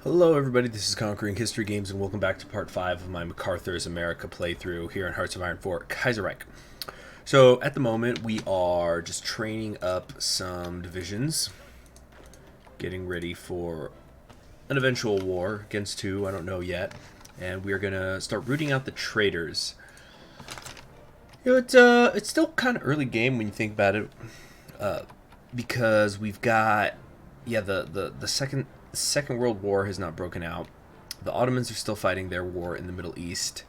Hello everybody, this is Conquering History Games and welcome back to part 5 of my MacArthur's America playthrough here in Hearts of Iron 4, Kaiserreich. So at the moment we are just training up some divisions, getting ready for an eventual war against who, I don't know yet, and we are going to start rooting out the traitors. You know, it's still kind of early game when you think about it, because we've got, the Second World War has not broken out. The Ottomans are still fighting their war in the Middle East.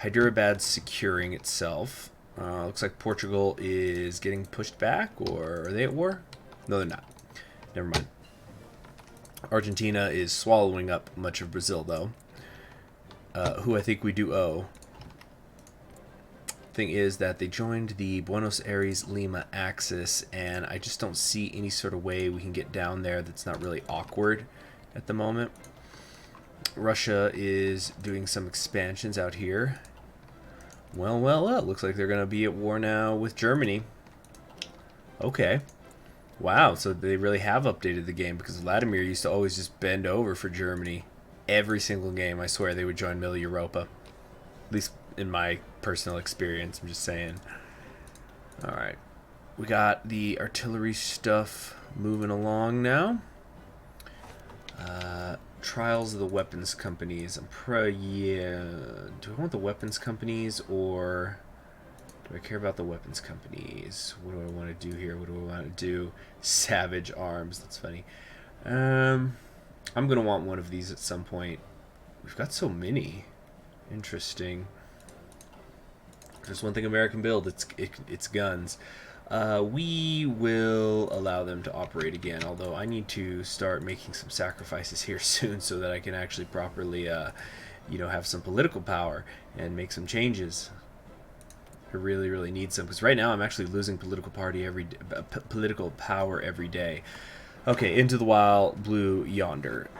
Hyderabad's securing itself. Looks like Portugal is getting pushed back, or are they at war? No, they're not. Never mind. Argentina is swallowing up much of Brazil, though, who I think we do owe. Thing is that they joined the Buenos Aires-Lima axis, and I just don't see any sort of way we can get down there that's not really awkward at the moment. Russia is doing some expansions out here. Well, looks like they're going to be at war now with Germany. Okay. Wow, so they really have updated the game, because Vladimir used to always just bend over for Germany. Every single game, I swear, they would join Middle Europa. At least in my personal experience, I'm just saying. Alright. We got the artillery stuff moving along now. Trials of the weapons companies. Do I want the weapons companies, or do I care about the weapons companies? What do I want to do here? What do I want to do? Savage arms. That's funny. I'm going to want one of these at some point. We've got so many. Interesting. There's one thing America can build, it's guns. We will allow them to operate again, although I need to start making some sacrifices here soon so that I can actually properly, have some political power and make some changes. I really need some, because right now I'm actually losing political power every day. Okay, into the wild blue yonder.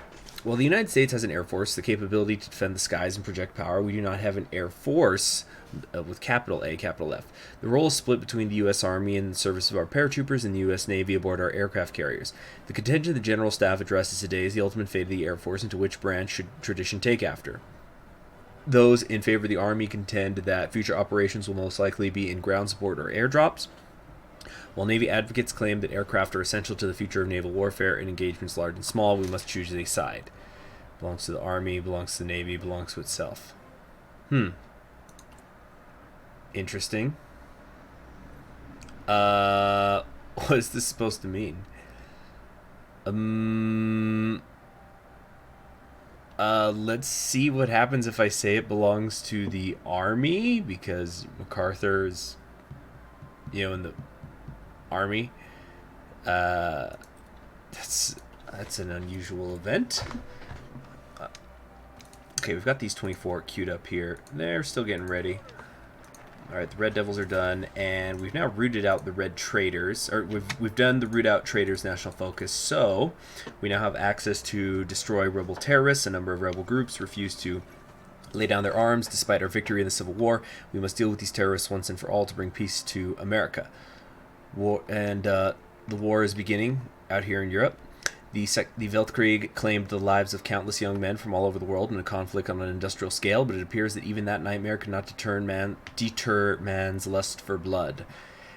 While the United States has an air force, the capability to defend the skies and project power, we do not have an air force with capital A, capital F. The role is split between the U.S. Army in the service of our paratroopers and the U.S. Navy aboard our aircraft carriers. The contention the General Staff addresses today is the ultimate fate of the Air Force, into which branch should tradition take after. Those in favor of the Army contend that future operations will most likely be in ground support or airdrops, while Navy advocates claim that aircraft are essential to the future of naval warfare and engagements large and small. We must choose a side. Belongs to the Army, belongs to the Navy, belongs to itself. Interesting. What is this supposed to mean? Let's see what happens if I say it belongs to the Army, because MacArthur's, in the Army. That's an unusual event. Okay, we've got these 24 queued up here. They're still getting ready. Alright, the Red Devils are done, and we've now rooted out the Red Traitors, or we've done the Root Out Traitors National Focus, so we now have access to destroy rebel terrorists. A number of rebel groups refuse to lay down their arms despite our victory in the Civil War. We must deal with these terrorists once and for all to bring peace to America. The war is beginning out here in Europe. The Weltkrieg claimed the lives of countless young men from all over the world in a conflict on an industrial scale, but it appears that even that nightmare could not deter man's lust for blood.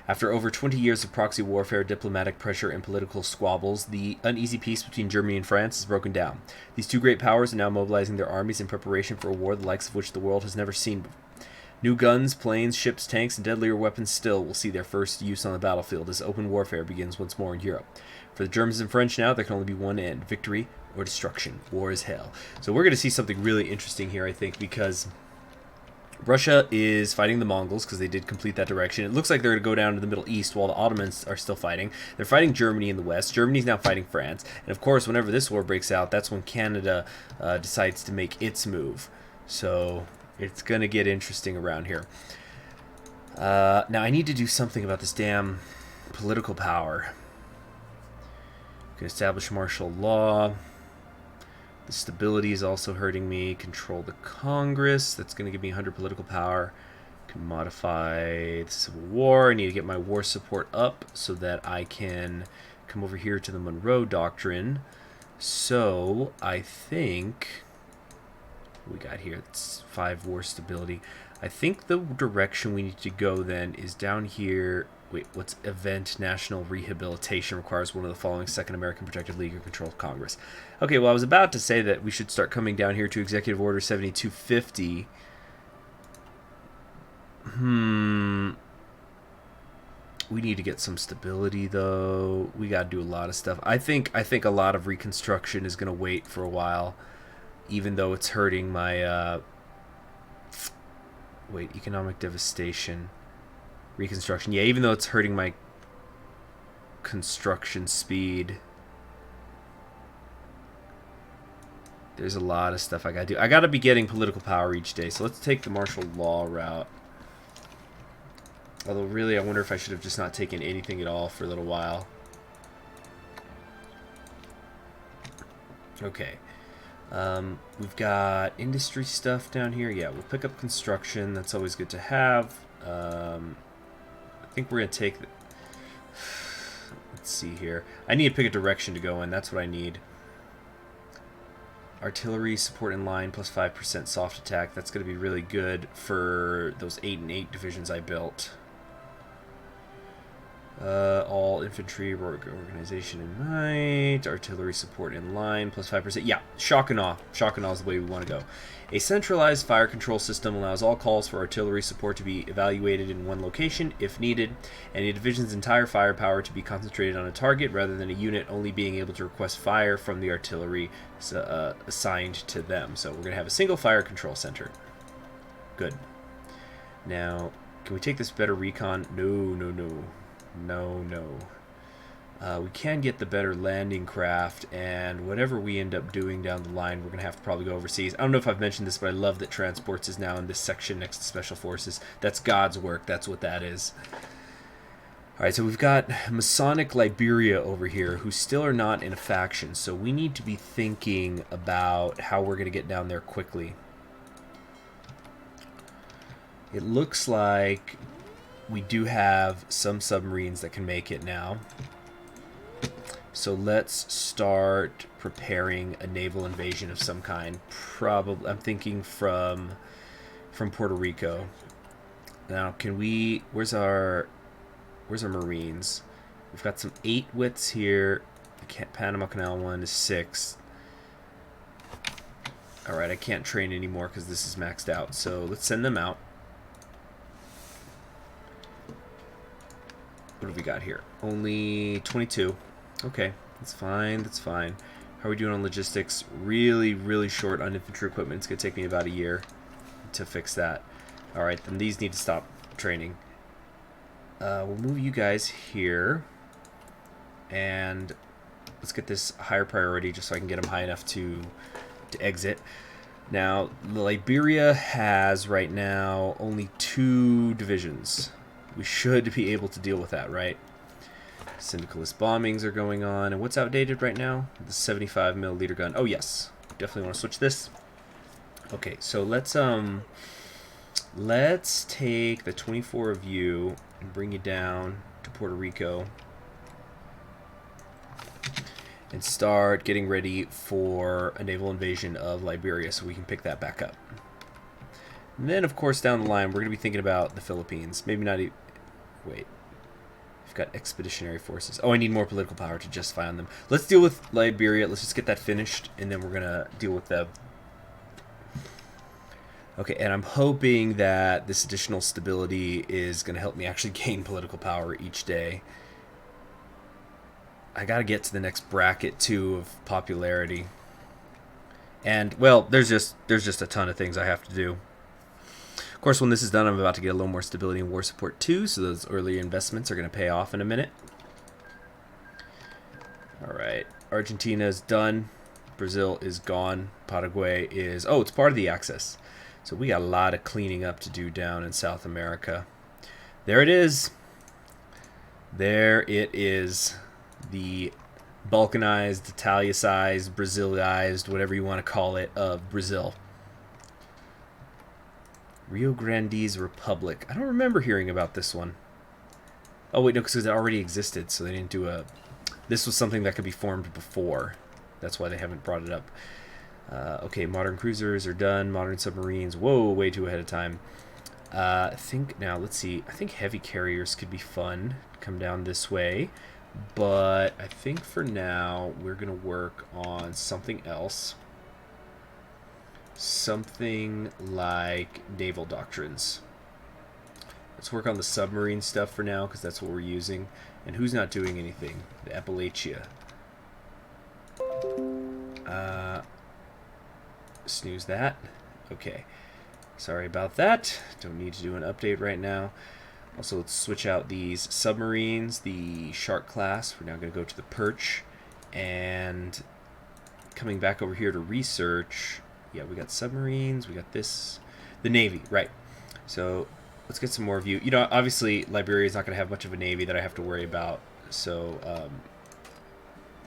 After over 20 years of proxy warfare, diplomatic pressure, and political squabbles, the uneasy peace between Germany and France is broken down. These two great powers are now mobilizing their armies in preparation for a war the likes of which the world has never seen before. New guns, planes, ships, tanks, and deadlier weapons still will see their first use on the battlefield as open warfare begins once more in Europe. For the Germans and French now, there can only be one end: victory or destruction. War is hell. So we're going to see something really interesting here, I think, because Russia is fighting the Mongols, because they did complete that direction. It looks like they're going to go down to the Middle East while the Ottomans are still fighting. They're fighting Germany in the West. Germany's now fighting France. And of course, whenever this war breaks out, that's when Canada decides to make its move. So it's going to get interesting around here. Now, I need to do something about this damn political power. Can establish martial law. The stability is also hurting me. Control the Congress. That's going to give me 100 political power. Can modify the Civil War. I need to get my war support up so that I can come over here to the Monroe Doctrine. So I think we got here, it's 5 war stability. I think the direction we need to go then is down here. Wait, what's event national rehabilitation requires one of the following: Second American Protective League or controlled Congress. Okay, well, I was about to say that we should start coming down here to Executive Order 7250. We need to get some stability, though. We got to do a lot of stuff. I think a lot of reconstruction is going to wait for a while, even though it's hurting my wait, economic devastation, reconstruction. Yeah, even though it's hurting my construction speed. There's a lot of stuff I got to do. I got to be getting political power each day. So let's take the martial law route. Although, really, I wonder if I should have just not taken anything at all for a little while. Okay. We've got industry stuff down here. Yeah, we'll pick up construction. That's always good to have. I think we're going to take... Let's see here. I need to pick a direction to go in. That's what I need. Artillery support in line plus 5% soft attack. That's going to be really good for those 8 and 8 divisions I built. All infantry organization in might. Artillery support in line plus 5%. Yeah, shock and awe. Shock and awe is the way we want to go. A centralized fire control system allows all calls for artillery support to be evaluated in one location if needed, and a division's entire firepower to be concentrated on a target rather than a unit only being able to request fire from the artillery assigned to them. So we're going to have a single fire control center. Good. Now, can we take this better recon? No. We can get the better landing craft, and whatever we end up doing down the line, we're going to have to probably go overseas. I don't know if I've mentioned this, but I love that transports is now in this section next to Special Forces. That's God's work. That's what that is. Alright, so we've got Masonic Liberia over here, who still are not in a faction, so we need to be thinking about how we're going to get down there quickly. It looks like we do have some submarines that can make it now. So let's start preparing a naval invasion of some kind. Probably, I'm thinking from Puerto Rico. Now, can we? Where's our Marines? We've got some 8 wits here. The Panama Canal one is 6. All right, I can't train anymore because this is maxed out. So let's send them out. What have we got here? Only 22. Okay, that's fine. That's fine. How are we doing on logistics? Really, really short on infantry equipment. It's going to take me about a year to fix that. All right, then these need to stop training. We'll move you guys here. And let's get this higher priority just so I can get them high enough to exit. Now, Liberia has right now only 2 divisions. We should be able to deal with that, right? Syndicalist bombings are going on. And what's outdated right now? The 75 milliliter gun. Oh, yes. Definitely want to switch this. Okay, so let's take the 24 of you and bring you down to Puerto Rico and start getting ready for a naval invasion of Liberia so we can pick that back up. And then, of course, down the line, we're going to be thinking about the Philippines. Maybe not even... Wait. We've got expeditionary forces. Oh, I need more political power to justify on them. Let's deal with Liberia. Let's just get that finished, and then we're going to deal with them. Okay, and I'm hoping that this additional stability is going to help me actually gain political power each day. I got to get to the next bracket, too, of popularity. And, well, there's just a ton of things I have to do. Of course, when this is done, I'm about to get a little more stability and war support too, so those early investments are going to pay off in a minute. Alright, Argentina is done. Brazil is gone. Paraguay is... Oh, it's part of the Axis. So we got a lot of cleaning up to do down in South America. There it is. There it is. The Balkanized, Italicized, Brazilized, whatever you want to call it, of Brazil. Rio Grande's Republic. I don't remember hearing about this one. Oh, wait, no, because it already existed, so they didn't do a... This was something that could be formed before. That's why they haven't brought it up. Okay, modern cruisers are done. Modern submarines. Whoa, way too ahead of time. I think now, let's see. I think heavy carriers could be fun. Come down this way. But I think for now, we're going to work on something else. Something like naval doctrines. Let's work on the submarine stuff for now, because that's what we're using. And who's not doing anything? The Appalachia. Snooze that. Okay. Sorry about that. Don't need to do an update right now. Also, let's switch out these submarines. The Shark class. We're now going to go to the Perch. And coming back over here to research. Yeah, we got submarines. We got this. The Navy, right. So let's get some more view. You know, obviously, Liberia is not going to have much of a Navy that I have to worry about. So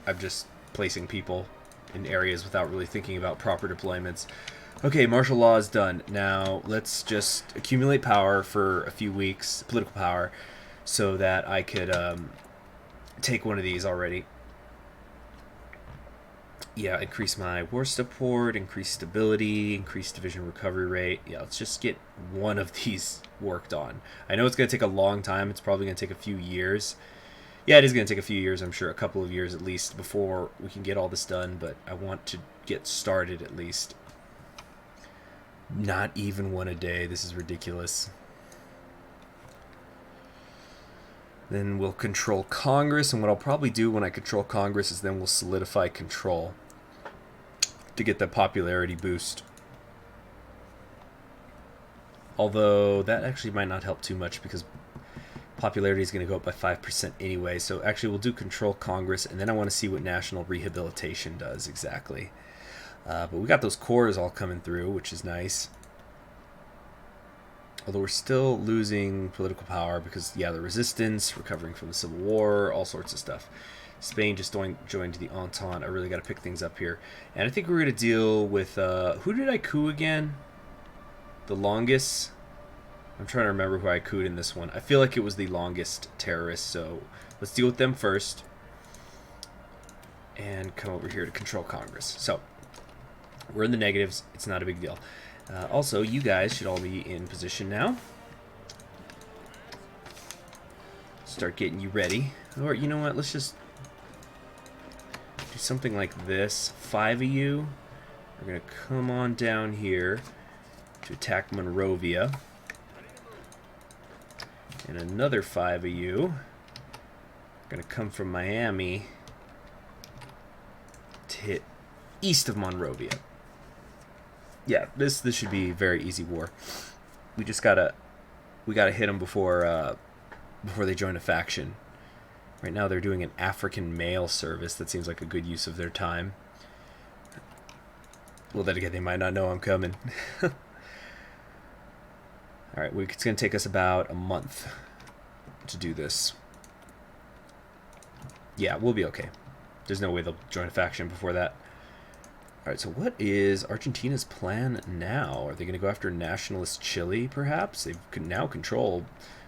I'm just placing people in areas without really thinking about proper deployments. Okay, martial law is done. Now let's just accumulate power for a few weeks, political power, so that I could take one of these already. Yeah, increase my war support, increase stability, increase division recovery rate. Yeah, let's just get one of these worked on. I know it's going to take a long time. It's probably going to take a few years. Yeah, it is going to take a few years, I'm sure. A couple of years at least before we can get all this done. But I want to get started at least. Not even one a day. This is ridiculous. Then we'll control Congress. And what I'll probably do when I control Congress is then we'll solidify control to get the popularity boost. Although that actually might not help too much because popularity is going to go up by 5% anyway. So actually we'll do control Congress, and then I want to see what national rehabilitation does exactly. But we got those cores all coming through, which is nice. Although we're still losing political power because, yeah, the resistance, recovering from the Civil War, all sorts of stuff. Spain just joined the Entente. I really got to pick things up here. And I think we're going to deal with... who did I coup again? The longest? I'm trying to remember who I couped in this one. I feel like it was the longest terrorist, so let's deal with them first. And come over here to control Congress. So, we're in the negatives. It's not a big deal. Also, you guys should all be in position now. Start getting you ready. Or, you know what, let's just do something like this. 5 of you are going to come on down here to attack Monrovia. And another 5 of you are going to come from Miami to hit east of Monrovia. Yeah, this should be a very easy war. We gotta hit them before they join a faction. Right now they're doing an African mail service. That seems like a good use of their time. Well, then again, they might not know I'm coming. All right, it's gonna take us about a month to do this. Yeah, we'll be okay. There's no way they'll join a faction before that. Alright, so what is Argentina's plan now? Are they going to go after nationalist Chile, perhaps? They can now control...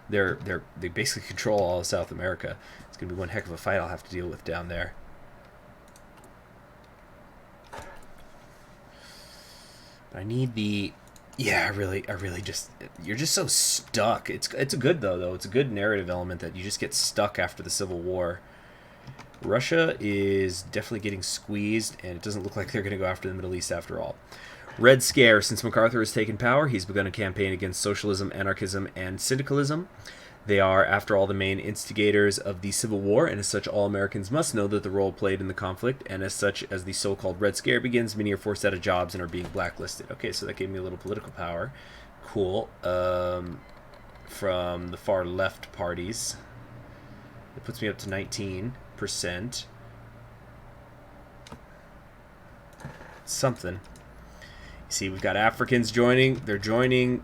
They basically control all of South America. It's going to be one heck of a fight I'll have to deal with down there. But I need the... Yeah, I really just... You're just so stuck. It's a good, though. It's a good narrative element that you just get stuck after the Civil War. Russia is definitely getting squeezed, and it doesn't look like they're going to go after the Middle East after all. Red Scare. Since MacArthur has taken power, he's begun a campaign against socialism, anarchism, and syndicalism. They are, after all, the main instigators of the Civil War, and as such, all Americans must know that the role played in the conflict, and as such, as the so-called Red Scare begins, many are forced out of jobs and are being blacklisted. Okay, so that gave me a little political power. Cool. From the far left parties. It puts me up to 19%. Something. You see, we've got Africans joining. They're joining.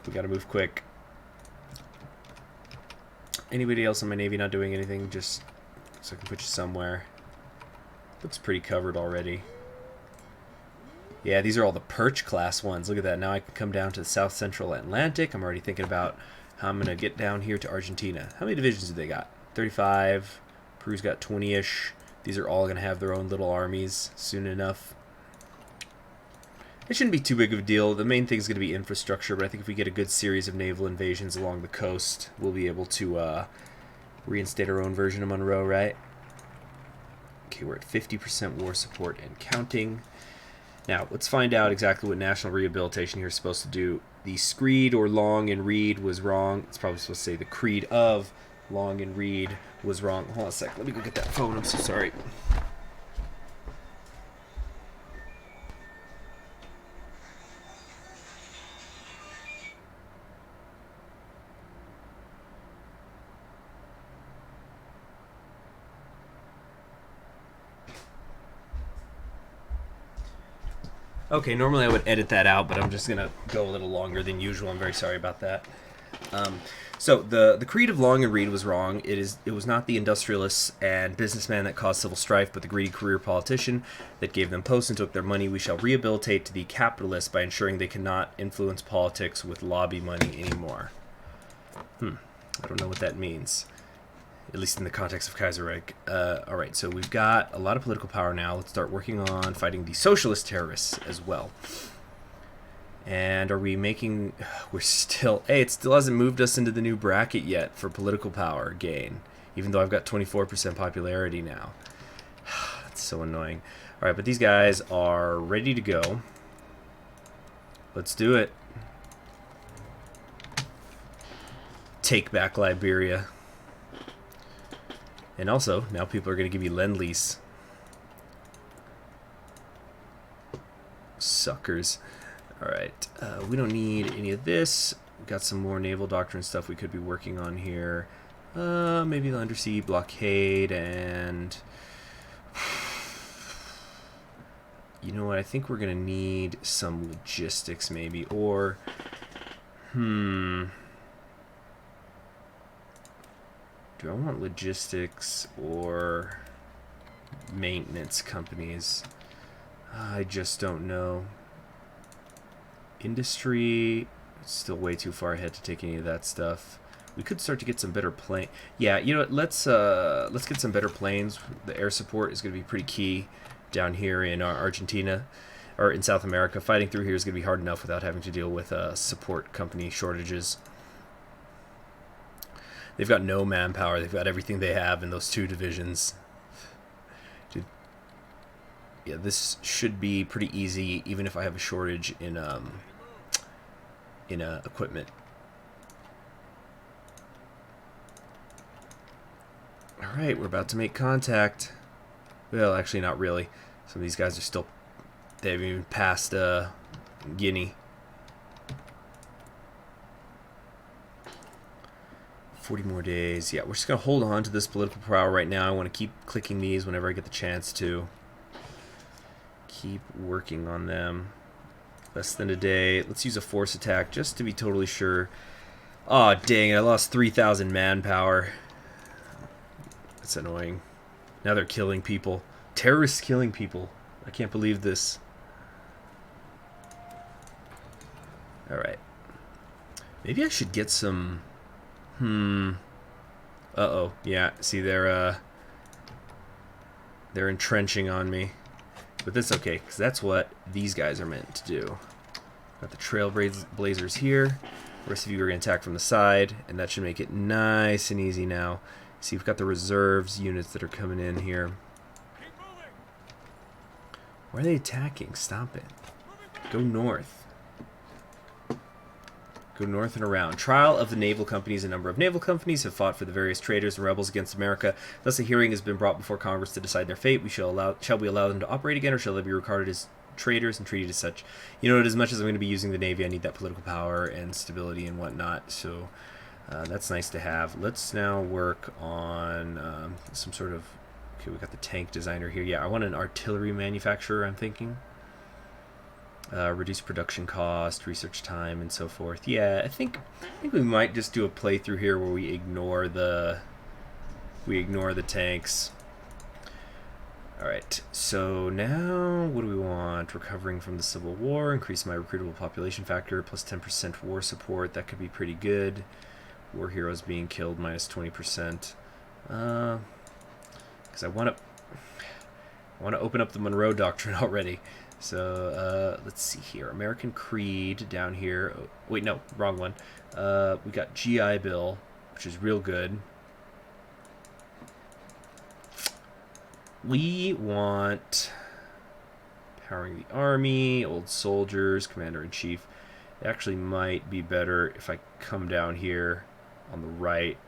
We gotta move quick. Anybody else in my Navy not doing anything? Just so I can put you somewhere. Looks pretty covered already. Yeah, these are all the Perch class ones. Look at that. Now I can come down to the South Central Atlantic. I'm already thinking about how I'm going to get down here to Argentina. How many divisions do they got? 35. Peru's got 20-ish. These are all going to have their own little armies soon enough. It shouldn't be too big of a deal. The main thing is going to be infrastructure, but I think if we get a good series of naval invasions along the coast, we'll be able to reinstate our own version of Monroe, right? Okay, we're at 50% war support and counting. Now, let's find out exactly what national rehabilitation here is supposed to do. The screed or Long and Reed was wrong. It's probably supposed to say the creed of Long and Reed was wrong. Hold on a sec. Let me go get that phone. I'm so sorry. Okay, normally I would edit that out, but I'm just going to go a little longer than usual. I'm very sorry about that. So the creed of Long and Reed was wrong. It was not the industrialists and businessman that caused civil strife, but the greedy career politician that gave them posts and took their money. We shall rehabilitate to the capitalists by ensuring they cannot influence politics with lobby money anymore. I don't know what that means, at least in the context of Kaiserreich. All right, so we've got a lot of political power now. Let's start working on fighting the socialist terrorists as well. And are we making... We're still... Hey, it still hasn't moved us into the new bracket yet for political power gain, even though I've got 24% popularity now. That's so annoying. All right, but these guys are ready to go. Let's do it. Take back Liberia. And also, now people are going to give you Lend-Lease. Suckers. Alright, we don't need any of this. We've got some more Naval Doctrine stuff we could be working on here. Maybe the undersea blockade and... You know what, I think we're going to need some logistics maybe, or... Do I want logistics or maintenance companies? I just don't know. Industry, still way too far ahead to take any of that stuff. We could start to get some better plane. Yeah, you know what? Let's get some better planes. The air support is going to be pretty key down here in Argentina or in South America. Fighting through here is going to be hard enough without having to deal with support company shortages. They've got no manpower. They've got everything they have in those two divisions. Dude. Yeah, this should be pretty easy, even if I have a shortage in equipment. All right, we're about to make contact. Well, actually, not really. Some of these guys are still... They haven't even passed Guinea. 40 more days. Yeah, we're just going to hold on to this political power right now. I want to keep clicking these whenever I get the chance to. Keep working on them. Less than a day. Let's use a force attack just to be totally sure. Aw, dang it. I lost 3,000 manpower. That's annoying. Now they're killing people. Terrorists killing people. I can't believe this. Alright. Maybe I should get some... Uh-oh. Yeah, see, they're entrenching on me. But that's okay, because that's what these guys are meant to do. Got the trailblazers here. The rest of you are going to attack from the side, and that should make it nice and easy now. See, we've got the reserves units that are coming in here. Why are they attacking? Stop it. Go north. Go north and around. Trial of the naval companies. A number of naval companies have fought for the various traitors and rebels against America. Thus, a hearing has been brought before Congress to decide their fate. Shall we allow them to operate again, or shall they be regarded as traitors and treated as such? You know, as much as I'm going to be using the Navy, I need that political power and stability and whatnot. So that's nice to have. Let's now work on some sort of... Okay, we got the tank designer here. Yeah, I want an artillery manufacturer, I'm thinking. Reduce production cost, research time, and so forth. Yeah, I think we might just do a playthrough here where we ignore the tanks. All right. So now, what do we want? Recovering from the Civil War, increase my recruitable population factor, plus 10% war support. That could be pretty good. War heroes being killed, minus 20%. Because I want to. I want to open up the Monroe Doctrine already. So, let's see here. American Creed down here. Oh, wait, no, wrong one. We got GI Bill, which is real good. We want Powering the Army, Old Soldiers, Commander-in-Chief. It actually might be better if I come down here on the right.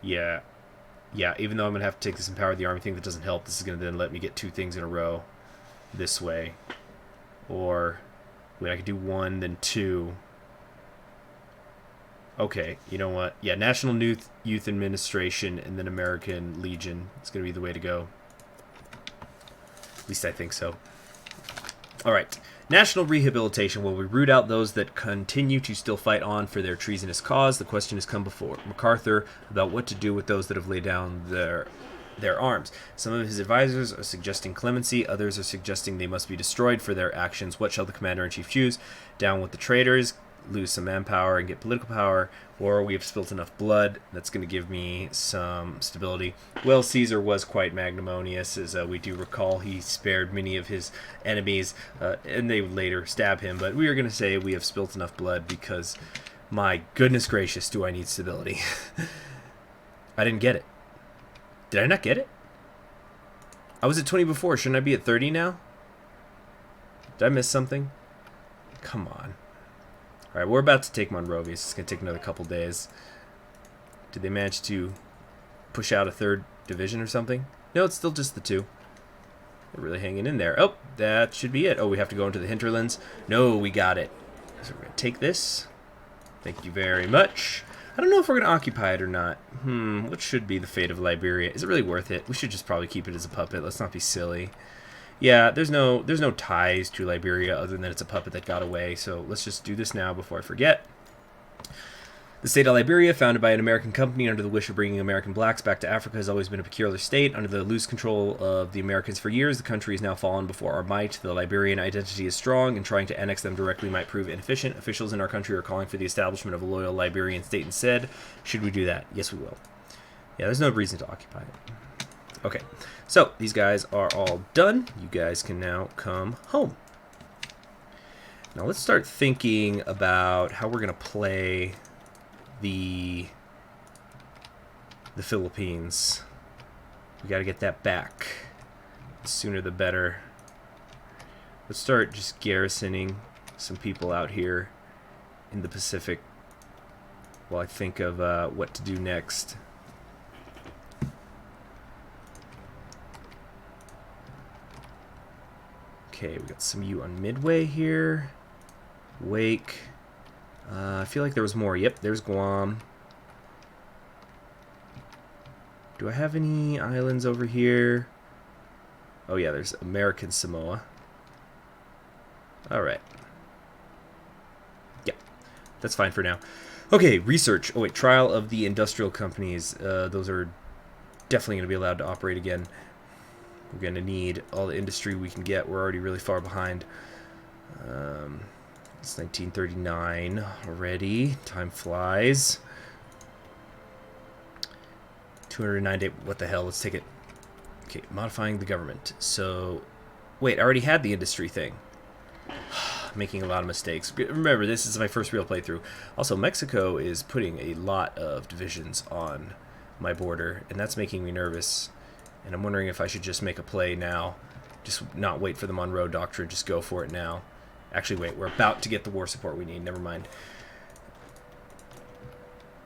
Yeah, even though I'm going to have to take this Empower the Army thing, that doesn't help. This is going to then let me get 2 things in a row this way. Or, wait, I could do 1, then 2. Okay, you know what? Yeah, National Youth Administration and then American Legion. It's going to be the way to go. At least I think so. All right. National Rehabilitation. Will we root out those that continue to still fight on for their treasonous cause? The question has come before MacArthur about what to do with those that have laid down their arms. Some of his advisors are suggesting clemency. Others are suggesting they must be destroyed for their actions. What shall the Commander-in-Chief choose? Down with the traitors, lose some manpower and get political power, or we have spilt enough blood. That's going to give me some stability. Well, Caesar was quite magnanimous, as we do recall. He spared many of his enemies, and they would later stab him. But we are going to say we have spilt enough blood because, my goodness gracious, do I need stability. I didn't get it. Did I not get it? I was at 20 before. Shouldn't I be at 30 now? Did I miss something? Come on. Alright, we're about to take Monrovia. It's going to take another couple days. Did they manage to push out a 3rd division or something? No, it's still just the 2. They're really hanging in there. Oh, that should be it. Oh, we have to go into the hinterlands. No, we got it. So we're going to take this. Thank you very much. I don't know if we're going to occupy it or not. What should be the fate of Liberia? Is it really worth it? We should just probably keep it as a puppet. Let's not be silly. Yeah, there's no ties to Liberia other than it's a puppet that got away. So let's just do this now before I forget. The state of Liberia, founded by an American company under the wish of bringing American blacks back to Africa, has always been a peculiar state. Under the loose control of the Americans for years, the country has now fallen before our might. The Liberian identity is strong, and trying to annex them directly might prove inefficient. Officials in our country are calling for the establishment of a loyal Liberian state instead. Should we do that? Yes, we will. Yeah, there's no reason to occupy it. Okay, so these guys are all done. You guys can now come home. Now let's start thinking about how we're going to play the Philippines. We got to get that back. The sooner the better. Let's start just garrisoning some people out here in the Pacific while I think of what to do next. Okay, we got some U on Midway here. Wake. I feel like there was more. Yep, there's Guam. Do I have any islands over here? Oh yeah, there's American Samoa. Alright. Yeah, that's fine for now. Okay, research. Oh wait, trial of the industrial companies. Those are definitely going to be allowed to operate again. We're going to need all the industry we can get. We're already really far behind. It's 1939 already. Time flies. 209 days. What the hell? Let's take it. Okay, modifying the government. So, wait, I already had the industry thing. Making a lot of mistakes. Remember, this is my first real playthrough. Also, Mexico is putting a lot of divisions on my border, and that's making me nervous. And I'm wondering if I should just make a play now. Just not wait for the Monroe Doctrine. Just go for it now. Actually, wait. We're about to get the war support we need. Never mind.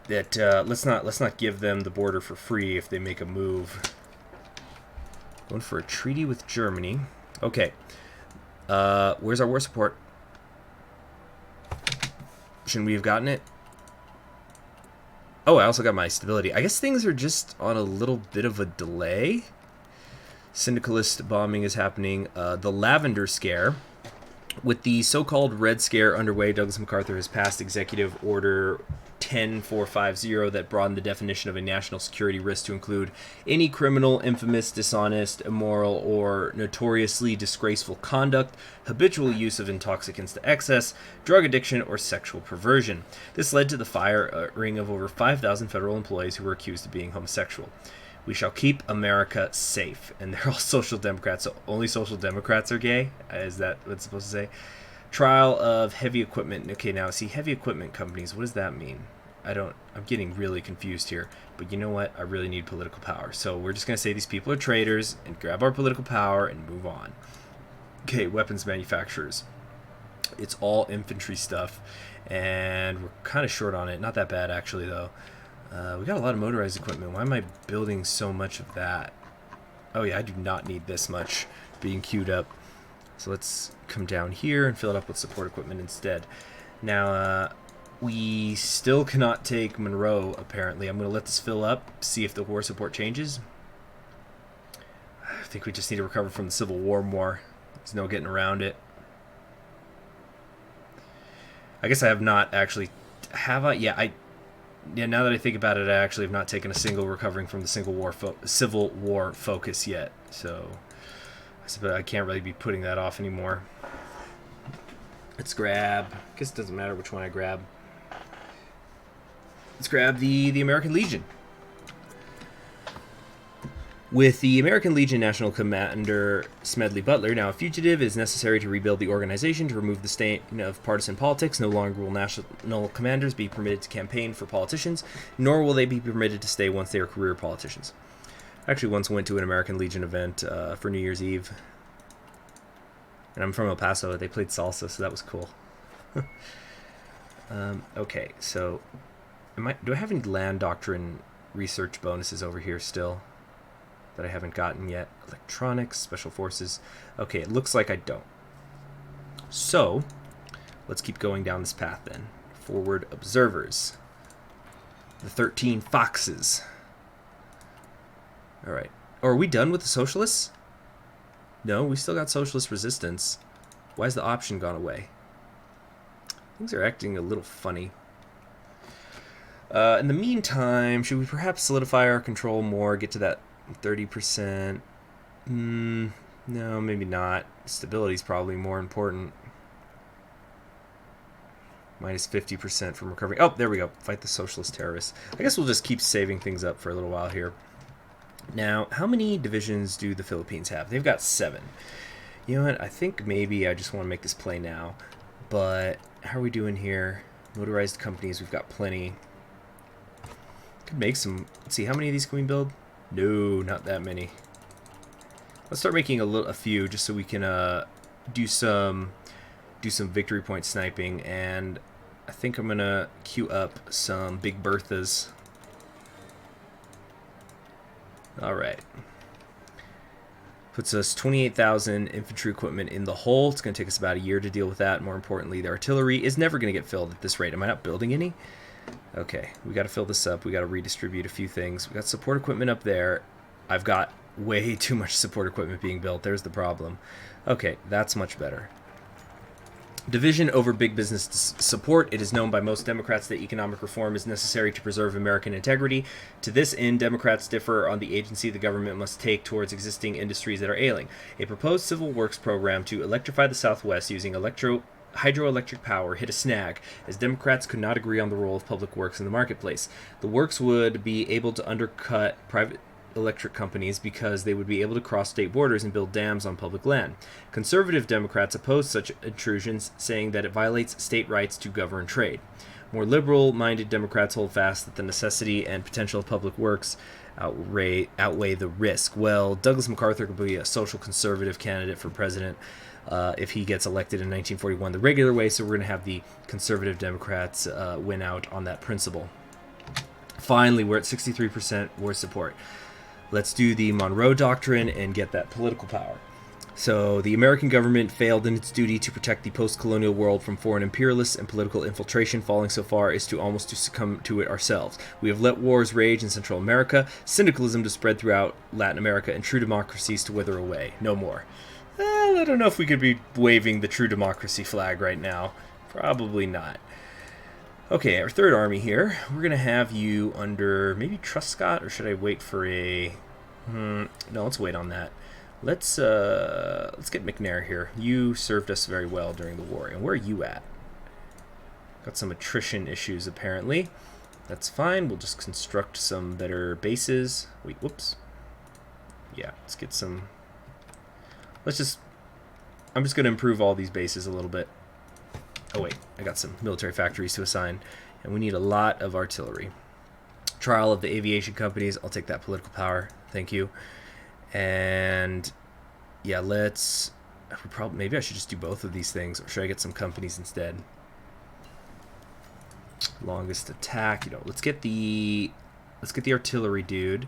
That let's not give them the border for free if they make a move. Going for a treaty with Germany. Okay. Where's our war support? Shouldn't we have gotten it? Oh, I also got my stability. I guess things are just on a little bit of a delay. Syndicalist bombing is happening. The Lavender Scare. With the so-called Red Scare underway, Douglas MacArthur has passed Executive Order 10450 that broadened the definition of a national security risk to include any criminal, infamous, dishonest, immoral, or notoriously disgraceful conduct, habitual use of intoxicants to excess, drug addiction, or sexual perversion. This led to the firing of over 5,000 federal employees who were accused of being homosexual. We shall keep America safe. And they're all social democrats, so only social democrats are gay? Is that what it's supposed to say? Trial of heavy equipment. Okay, now see, heavy equipment companies, what does that mean? I'm getting really confused here. But you know what? I really need political power. So we're just going to say these people are traitors and grab our political power and move on. Okay, weapons manufacturers. It's all infantry stuff. And we're kind of short on it. Not that bad, actually, though. We got a lot of motorized equipment. Why am I building so much of that? Oh, yeah, I do not need this much being queued up. So let's come down here and fill it up with support equipment instead. Now, we still cannot take Monroe, apparently. I'm going to let this fill up, see if the war support changes. I think we just need to recover from the Civil War more. There's no getting around it. I guess I have not actually... Have I? Yeah, now that I think about it, I actually have not taken a single recovering from the Civil War focus yet. So I suppose I can't really be putting that off anymore. Let's grab... I guess it doesn't matter which one I grab. Let's grab the American Legion. With the American Legion National Commander Smedley Butler now a fugitive, it is necessary to rebuild the organization to remove the stain of partisan politics. No longer will national commanders be permitted to campaign for politicians, nor will they be permitted to stay once they are career politicians. I actually once went to an American Legion event for New Year's Eve. And I'm from El Paso. They played salsa, so that was cool. Okay, so... do I have any land doctrine research bonuses over here still that I haven't gotten yet? Electronics, special forces. Okay, it looks like I don't. So, let's keep going down this path then. Forward observers. The 13 foxes. Alright. Oh, are we done with the socialists? No, we still got socialist resistance. Why has the option gone away? Things are acting a little funny. In the meantime, should we perhaps solidify our control more, get to that 30%? No, maybe not. Stability is probably more important. Minus 50% from recovery. Oh, there we go. Fight the socialist terrorists. I guess we'll just keep saving things up for a little while here. Now, how many divisions do the Philippines have? They've got 7. You know what? I think maybe I just want to make this play now. But how are we doing here? Motorized companies, we've got plenty. Could make some... Let's see, how many of these can we build? No, not that many. Let's start making a few just so we can do some victory point sniping. And I think I'm gonna queue up some Big Berthas. All right. Puts us 28,000 infantry equipment in the hole. It's going to take us about a year to deal with that. More importantly, the artillery is never going to get filled at this rate. Am I not building any? Okay, we got to fill this up. We got to redistribute a few things. We got support equipment up there. I've got way too much support equipment being built. There's the problem. Okay, that's much better. Division over big business support. It is known by most Democrats that economic reform is necessary to preserve American integrity. To this end, Democrats differ on the agency the government must take towards existing industries that are ailing. A proposed civil works program to electrify the Southwest using hydroelectric power hit a snag, as Democrats could not agree on the role of public works in the marketplace. The works would be able to undercut private electric companies because they would be able to cross state borders and build dams on public land. Conservative Democrats oppose such intrusions, saying that it violates state rights to govern trade. More liberal-minded Democrats hold fast that the necessity and potential of public works outweigh the risk. Well, Douglas MacArthur could be a social conservative candidate for president if he gets elected in 1941 the regular way, so we're going to have the conservative Democrats win out on that principle. Finally, we're at 63% war support. Let's do the Monroe Doctrine and get that political power. So, the American government failed in its duty to protect the post-colonial world from foreign imperialists and political infiltration, falling so far as to almost to succumb to it ourselves. We have let wars rage in Central America, syndicalism to spread throughout Latin America, and true democracies to wither away. No more. I don't know if we could be waving the true democracy flag right now. Probably not. Okay, our third army here. We're going to have you under maybe Truscott, or should I wait for a... No, let's wait on that. Let's get McNair here. You served us very well during the war. And where are you at? Got some attrition issues, apparently. That's fine. We'll just construct some better bases. Wait, whoops. Yeah, let's get some... I'm just going to improve all these bases a little bit. Oh wait, I got some military factories to assign. And we need a lot of artillery. Trial of the aviation companies. I'll take that political power. Thank you. And yeah, maybe I should just do both of these things, or should I get some companies instead? Longest attack, let's get the artillery dude.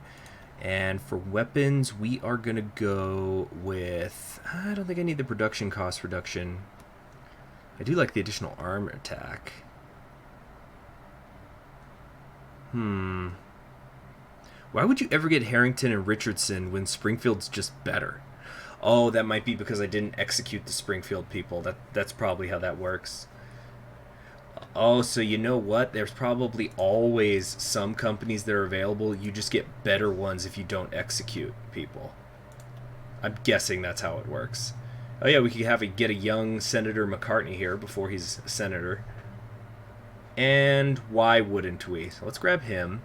And for weapons, we are gonna go with, I don't think I need the production cost reduction. I do like the additional armor attack. Why would you ever get Harrington and Richardson when Springfield's just better? Oh, that might be because I didn't execute the Springfield people. That's probably how that works. Oh, so you know what? There's probably always some companies that are available. You just get better ones if you don't execute people. I'm guessing that's how it works. Oh yeah, we could get a young Senator McCartney here before he's a senator. And why wouldn't we? So let's grab him.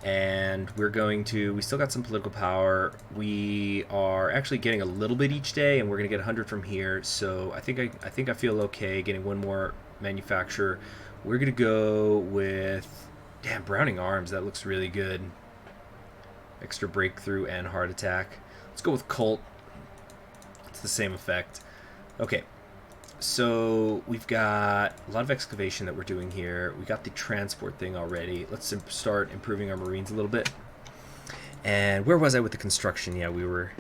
And we still got some political power. We are actually getting a little bit each day, and we're going to get 100 from here. So I think I feel okay getting one more manufacturer. We're going to go with, damn, Browning Arms. That looks really good. Extra breakthrough and heart attack. Let's go with Colt. It's the same effect. Okay. So we've got a lot of excavation that we're doing here. We got the transport thing already. Let's start improving our Marines a little bit. And where was I with the construction? Yeah, we were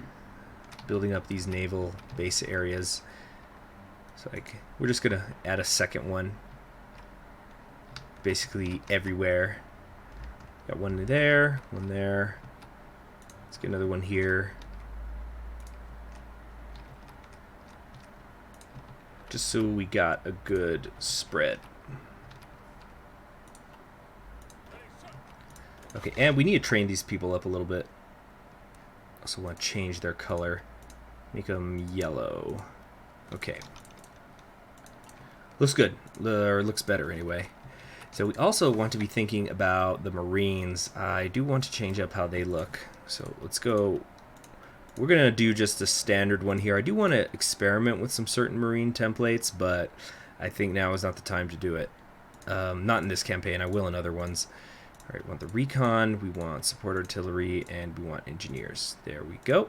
building up these naval base areas. So we're just going to add a second one. Basically everywhere. Got one there, one there. Let's get another one here. Just so we got a good spread. Okay, and we need to train these people up a little bit. Also want to change their color. Make them yellow. Okay. Looks good. Or looks better anyway. So we also want to be thinking about the Marines. I do want to change up how they look. So let's go... We're going to do just a standard one here. I do want to experiment with some certain Marine templates, but I think now is not the time to do it. Not in this campaign. I will in other ones. All right, we want the recon, we want support artillery, and we want engineers. There we go.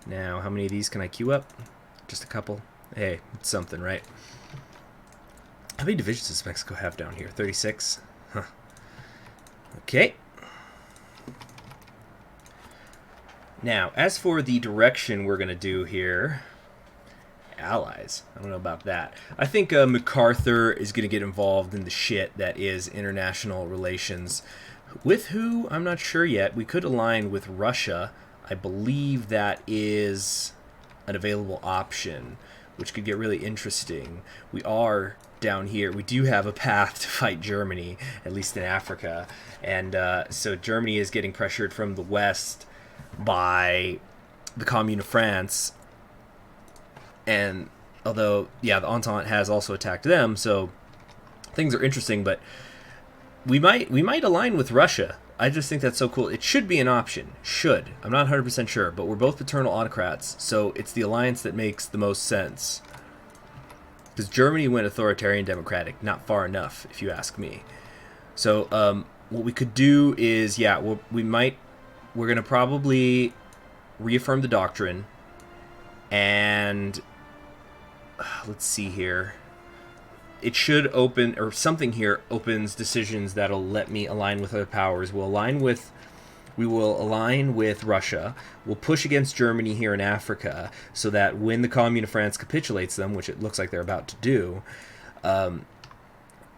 Now, how many of these can I queue up? Just a couple? Hey, it's something, right? How many divisions does Mexico have down here? 36? Huh. Okay. Now, as for the direction we're going to do here, allies. I don't know about that. I think MacArthur is going to get involved in the shit that is international relations. With who? I'm not sure yet. We could align with Russia. I believe that is an available option, which could get really interesting. We are down here. We do have a path to fight Germany, at least in Africa. And so Germany is getting pressured from the west by the Commune of France, and although the Entente has also attacked them, so things are interesting. But we might align with Russia. I just think that's so cool. It should be an option. I'm not 100% sure, but we're both paternal autocrats, so it's the alliance that makes the most sense. Because Germany went authoritarian democratic, not far enough, if you ask me. So what we could do is, we're going to probably reaffirm the doctrine, and let's see here. It should open, or something here opens decisions that'll let me align with other powers. We will align with Russia. We'll push against Germany here in Africa so that when the Commune of France capitulates them, which it looks like they're about to do,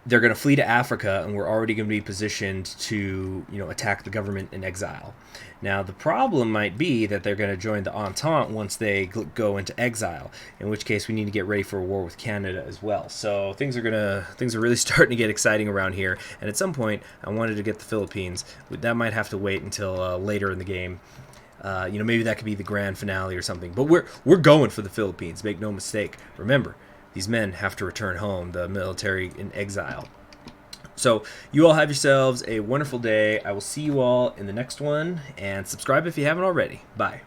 they're going to flee to Africa, and we're already going to be positioned to, attack the government in exile. Now, the problem might be that they're going to join the Entente once they go into exile, in which case we need to get ready for a war with Canada as well. So things are really starting to get exciting around here. And at some point, I wanted to get the Philippines. That might have to wait until later in the game. Maybe that could be the grand finale or something. But we're going for the Philippines. Make no mistake. Remember, these men have to return home, the military in exile. So you all have yourselves a wonderful day. I will see you all in the next one, and subscribe if you haven't already. Bye.